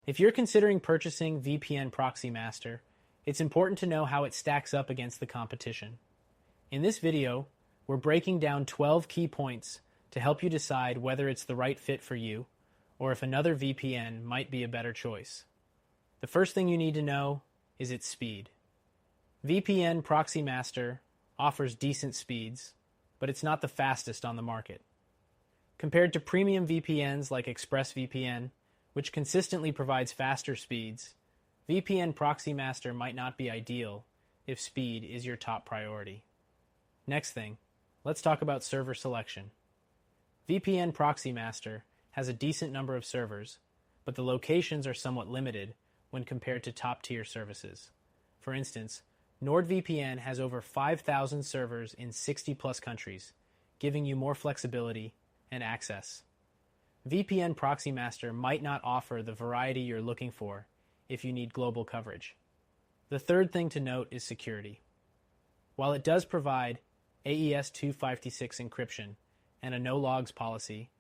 If you're considering purchasing VPN Proxy Master, it's important to know how it stacks up against the competition. In this video, we're breaking down 12 key points to help you decide whether it's the right fit for you or if another VPN might be a better choice. The first thing you need to know is its speed. VPN Proxy Master offers decent speeds, but it's not the fastest on the market. Compared to premium VPNs like ExpressVPN, which consistently provides faster speeds, VPN Proxy Master might not be ideal if speed is your top priority. Next thing, let's talk about server selection. VPN Proxy Master has a decent number of servers, but the locations are somewhat limited when compared to top-tier services. For instance, NordVPN has over 5,000 servers in 60-plus countries, giving you more flexibility and access. VPN Proxy Master might not offer the variety you're looking for if you need global coverage. The third thing to note is security. While it does provide AES 256 encryption and a no-logs policy,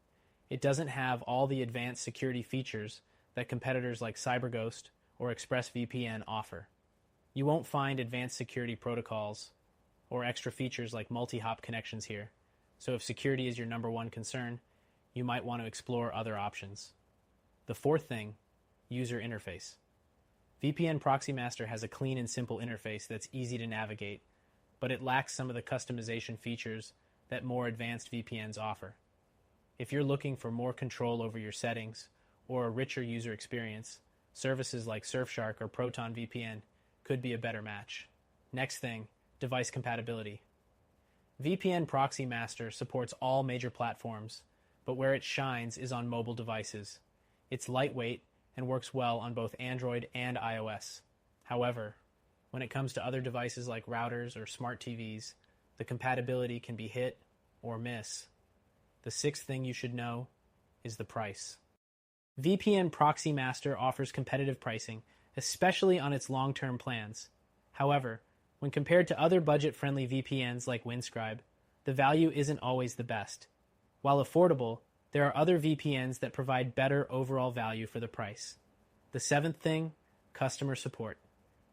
it doesn't have all the advanced security features that competitors like CyberGhost or ExpressVPN offer. You won't find advanced security protocols or extra features like multi-hop connections here, so if security is your number one concern, you might want to explore other options. The fourth thing, user interface. VPN Proxy Master has a clean and simple interface that's easy to navigate, but it lacks some of the customization features that more advanced VPNs offer. If you're looking for more control over your settings or a richer user experience, services like Surfshark or Proton VPN could be a better match. Next thing, device compatibility. VPN Proxy Master supports all major platforms, but where it shines is on mobile devices. It's lightweight and works well on both Android and iOS. However, when it comes to other devices like routers or smart TVs, the compatibility can be hit or miss. The sixth thing you should know is the price. VPN Proxy Master offers competitive pricing, especially on its long-term plans. However, when compared to other budget-friendly VPNs like Windscribe, the value isn't always the best. While affordable, there are other VPNs that provide better overall value for the price. The seventh thing, customer support.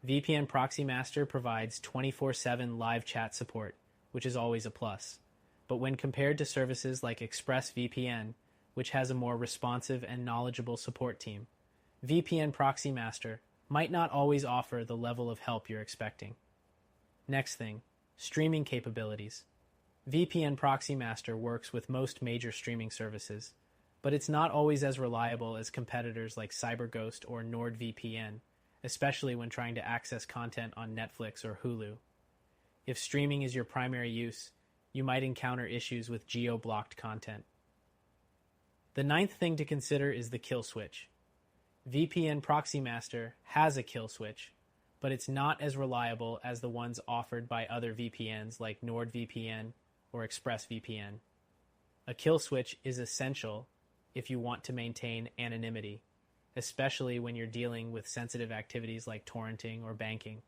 VPN Proxy Master provides 24/7 live chat support, which is always a plus. But when compared to services like ExpressVPN, which has a more responsive and knowledgeable support team, VPN Proxy Master might not always offer the level of help you're expecting. Next thing, streaming capabilities. VPN Proxy Master works with most major streaming services, but it's not always as reliable as competitors like CyberGhost or NordVPN, especially when trying to access content on Netflix or Hulu. If streaming is your primary use, you might encounter issues with geo-blocked content. The ninth thing to consider is the kill switch. VPN Proxy Master has a kill switch, but it's not as reliable as the ones offered by other VPNs like NordVPN or ExpressVPN. A kill switch is essential if you want to maintain anonymity, especially when you're dealing with sensitive activities like torrenting or banking.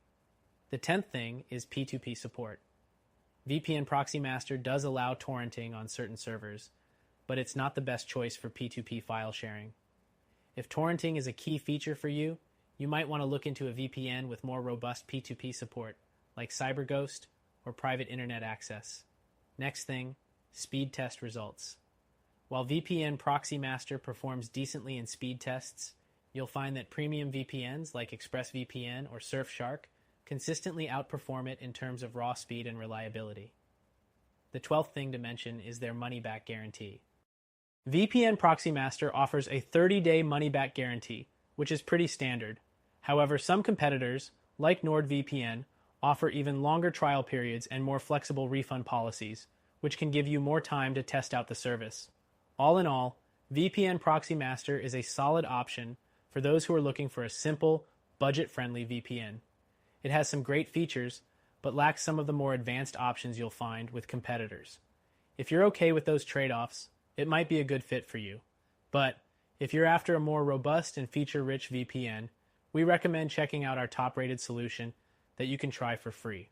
The 10th thing is P2P support. VPN Proxy Master does allow torrenting on certain servers, but it's not the best choice for P2P file sharing. If torrenting is a key feature for you, you might want to look into a VPN with more robust P2P support, like CyberGhost or private internet access. Next thing, speed test results. While VPN Proxy Master performs decently in speed tests, you'll find that premium VPNs like ExpressVPN or Surfshark consistently outperform it in terms of raw speed and reliability. The 12th thing to mention is their money-back guarantee. VPN Proxy Master offers a 30-day money-back guarantee, which is pretty standard. However, some competitors, like NordVPN, offer even longer trial periods and more flexible refund policies, which can give you more time to test out the service. All in all, VPN Proxy Master is a solid option for those who are looking for a simple, budget-friendly VPN. It has some great features, but lacks some of the more advanced options you'll find with competitors. If you're okay with those trade-offs, it might be a good fit for you. But if you're after a more robust and feature-rich VPN, we recommend checking out our top-rated solution that you can try for free.